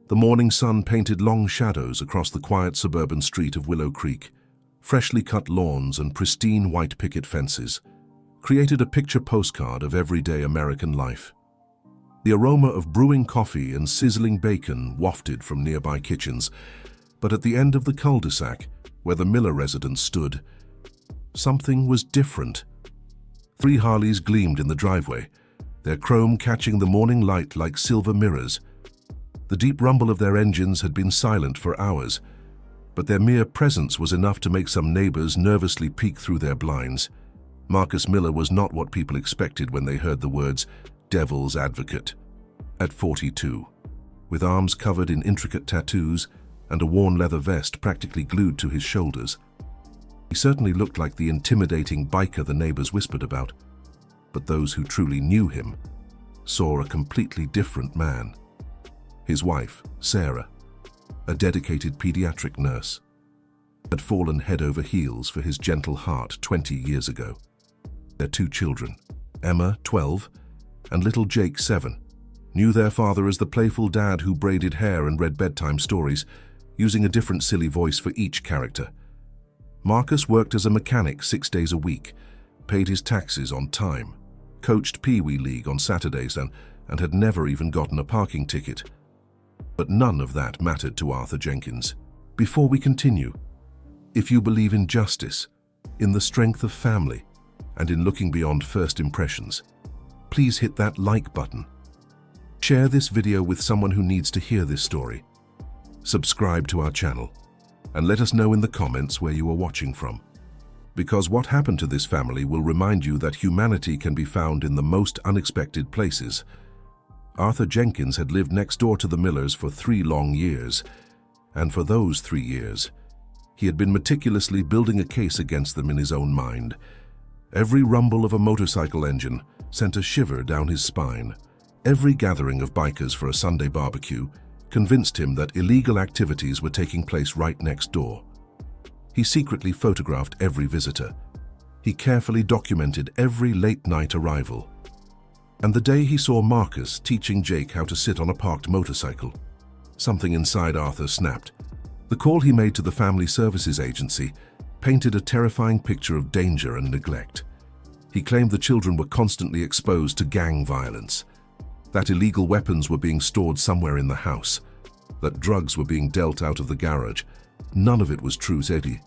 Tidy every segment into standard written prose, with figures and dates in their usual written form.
The morning sun painted long shadows across the quiet suburban street of Willow Creek. Freshly cut lawns and pristine white picket fences created a picture postcard of everyday American life. The aroma of brewing coffee and sizzling bacon wafted from nearby kitchens, but at the end of the cul-de-sac, where the Miller residence stood, something was different. 3 Harleys gleamed in the driveway, their chrome catching the morning light like silver mirrors. The deep rumble of their engines had been silent for hours, but their mere presence was enough to make some neighbors nervously peek through their blinds. Marcus Miller was not what people expected when they heard the words "Devil's Advocate." At 42, with arms covered in intricate tattoos and a worn leather vest practically glued to his shoulders, he certainly looked like the intimidating biker the neighbors whispered about. But those who truly knew him saw a completely different man. His wife, Sarah, a dedicated pediatric nurse, had fallen head over heels for his gentle heart 20 years ago. Their 2 children, Emma, 12, and little Jake, 7, knew their father as the playful dad who braided hair and read bedtime stories, using a different silly voice for each character. Marcus worked as a mechanic 6 days a week, paid his taxes on time, coached Pee Wee League on Saturdays and had never even gotten a parking ticket. But none of that mattered to Arthur Jenkins. Before we continue, if you believe in justice, in the strength of family, and in looking beyond first impressions, please hit that like button. Share this video with someone who needs to hear this story. Subscribe to our channel, and let us know in the comments where you are watching from. Because what happened to this family will remind you that humanity can be found in the most unexpected places. Arthur Jenkins had lived next door to the Millers for 3 long years, and for those 3 years, he had been meticulously building a case against them in his own mind. Every rumble of a motorcycle engine sent a shiver down his spine. Every gathering of bikers for a Sunday barbecue convinced him that illegal activities were taking place right next door. He secretly photographed every visitor. He carefully documented every late-night arrival. And the day he saw Marcus teaching Jake how to sit on a parked motorcycle, something inside Arthur snapped. The call he made to the Family Services Agency painted a terrifying picture of danger and neglect. He claimed the children were constantly exposed to gang violence, that illegal weapons were being stored somewhere in the house, that drugs were being dealt out of the garage. None of it was true, said he.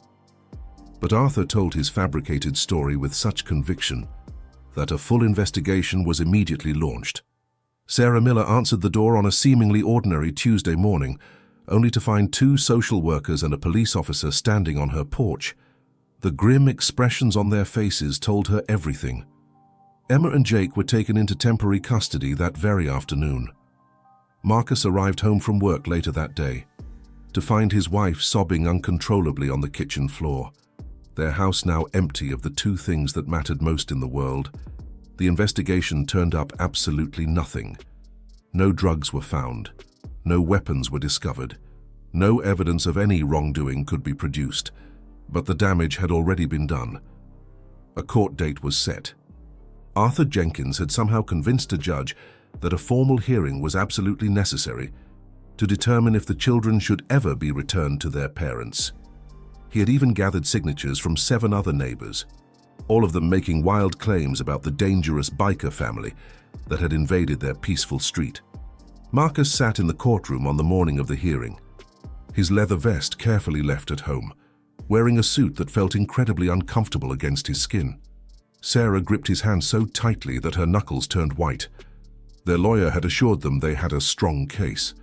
But Arthur told his fabricated story with such conviction that a full investigation was immediately launched. Sarah Miller answered the door on a seemingly ordinary Tuesday morning, only to find 2 social workers and a police officer standing on her porch. The grim expressions on their faces told her everything. Emma and Jake were taken into temporary custody that very afternoon. Marcus arrived home from work later that day to find his wife sobbing uncontrollably on the kitchen floor. Their house now empty of the 2 things that mattered most in the world. The investigation turned up absolutely nothing. No drugs were found. No weapons were discovered. No evidence of any wrongdoing could be produced. But the damage had already been done. A court date was set. Arthur Jenkins had somehow convinced a judge that a formal hearing was absolutely necessary to determine if the children should ever be returned to their parents. He had even gathered signatures from 7 other neighbors, all of them making wild claims about the dangerous biker family that had invaded their peaceful street. Marcus sat in the courtroom on the morning of the hearing, his leather vest carefully left at home, wearing a suit that felt incredibly uncomfortable against his skin. Sarah gripped his hand so tightly that her knuckles turned white. Their lawyer had assured them they had a strong case,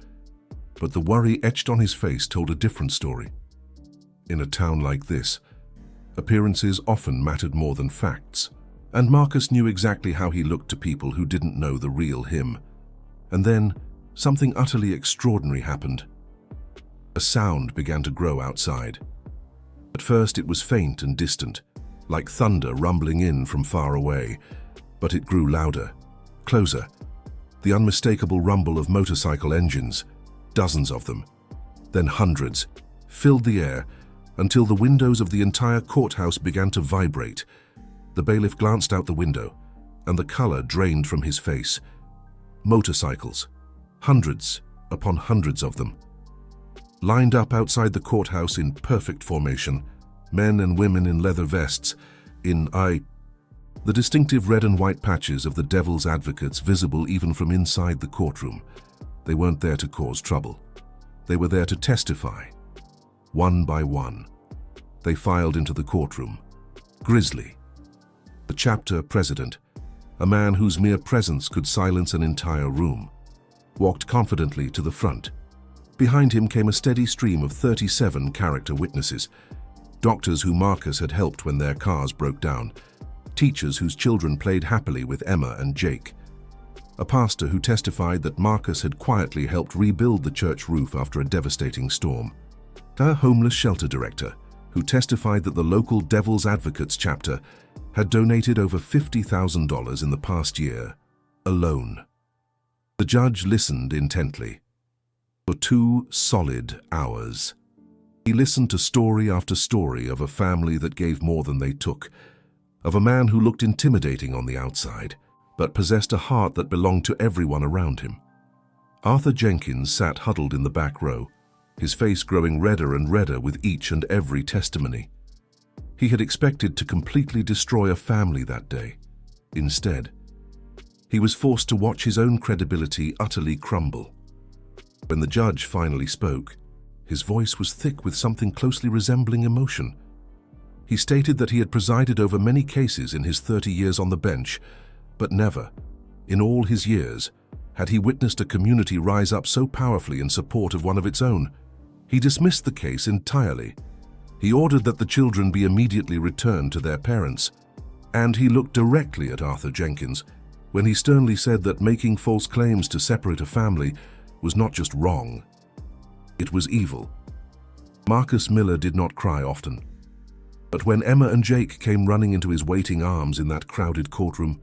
but the worry etched on his face told a different story. In a town like this, appearances often mattered more than facts, and Marcus knew exactly how he looked to people who didn't know the real him. And then, something utterly extraordinary happened. A sound began to grow outside. At first it was faint and distant, like thunder rumbling in from far away, but it grew louder, closer. The unmistakable rumble of motorcycle engines, dozens of them, then hundreds, filled the air until the windows of the entire courthouse began to vibrate. The bailiff glanced out the window, and the color drained from his face. Motorcycles, hundreds, upon hundreds of them. Lined up outside the courthouse in perfect formation, men and women in leather vests, the distinctive red and white patches of the devil's advocates visible even from inside the courtroom. They weren't there to cause trouble. They were there to testify. One by one, they filed into the courtroom. Grizzly, the chapter president, a man whose mere presence could silence an entire room, walked confidently to the front. Behind him came a steady stream of 37 character witnesses, doctors who Marcus had helped when their cars broke down, teachers whose children played happily with Emma and Jake, a pastor who testified that Marcus had quietly helped rebuild the church roof after a devastating storm, a homeless shelter director who testified that the local Devil's Advocates chapter had donated over $50,000 in the past year, alone. The judge listened intently. For 2 solid hours. He listened to story after story of a family that gave more than they took, of a man who looked intimidating on the outside, but possessed a heart that belonged to everyone around him. Arthur Jenkins sat huddled in the back row, his face growing redder and redder with each and every testimony. He had expected to completely destroy a family that day. Instead, he was forced to watch his own credibility utterly crumble. When the judge finally spoke, his voice was thick with something closely resembling emotion. He stated that he had presided over many cases in his 30 years on the bench, but never, in all his years, had he witnessed a community rise up so powerfully in support of one of its own. He dismissed the case entirely. He ordered that the children be immediately returned to their parents, and he looked directly at Arthur Jenkins when he sternly said that making false claims to separate a family was not just wrong, it was evil. Marcus Miller did not cry often, but when Emma and Jake came running into his waiting arms in that crowded courtroom,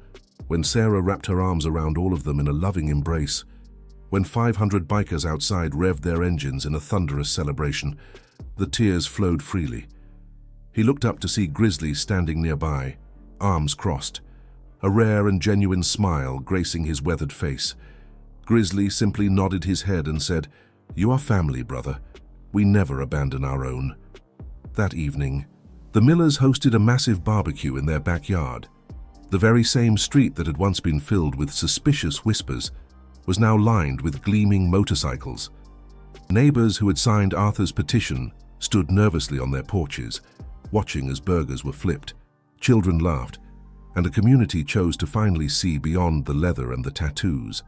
when Sarah wrapped her arms around all of them in a loving embrace, when 500 bikers outside revved their engines in a thunderous celebration, the tears flowed freely. He looked up to see Grizzly standing nearby, arms crossed, a rare and genuine smile gracing his weathered face. Grizzly simply nodded his head and said, "You are family, brother. We never abandon our own." That evening, the Millers hosted a massive barbecue in their backyard. The very same street that had once been filled with suspicious whispers was now lined with gleaming motorcycles. Neighbors who had signed Arthur's petition stood nervously on their porches, watching as burgers were flipped. Children laughed, and a community chose to finally see beyond the leather and the tattoos.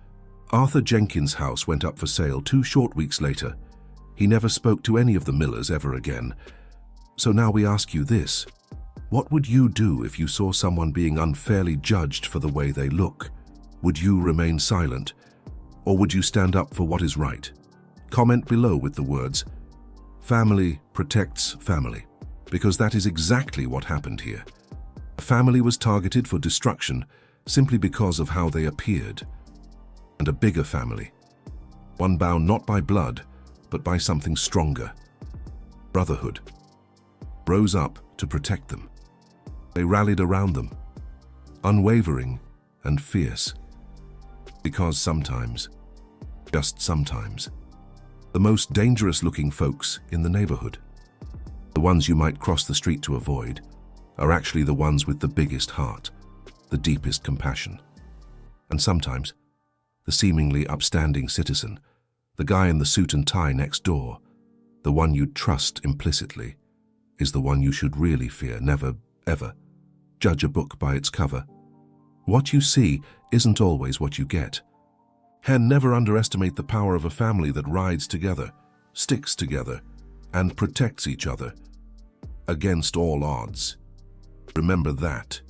Arthur Jenkins' house went up for sale 2 short weeks later. He never spoke to any of the Millers ever again. So now we ask you this. What would you do if you saw someone being unfairly judged for the way they look? Would you remain silent? Or would you stand up for what is right? Comment below with the words, "Family protects family," because that is exactly what happened here. A family was targeted for destruction simply because of how they appeared. And a bigger family, one bound not by blood, but by something stronger, brotherhood, rose up to protect them. They rallied around them, unwavering and fierce. Because sometimes, just sometimes, the most dangerous-looking folks in the neighborhood, the ones you might cross the street to avoid, are actually the ones with the biggest heart, the deepest compassion. And sometimes, the seemingly upstanding citizen, the guy in the suit and tie next door, the one you'd trust implicitly, is the one you should really fear. Never, ever judge a book by its cover. What you see isn't always what you get. And never underestimate the power of a family that rides together, sticks together, and protects each other against all odds. Remember that.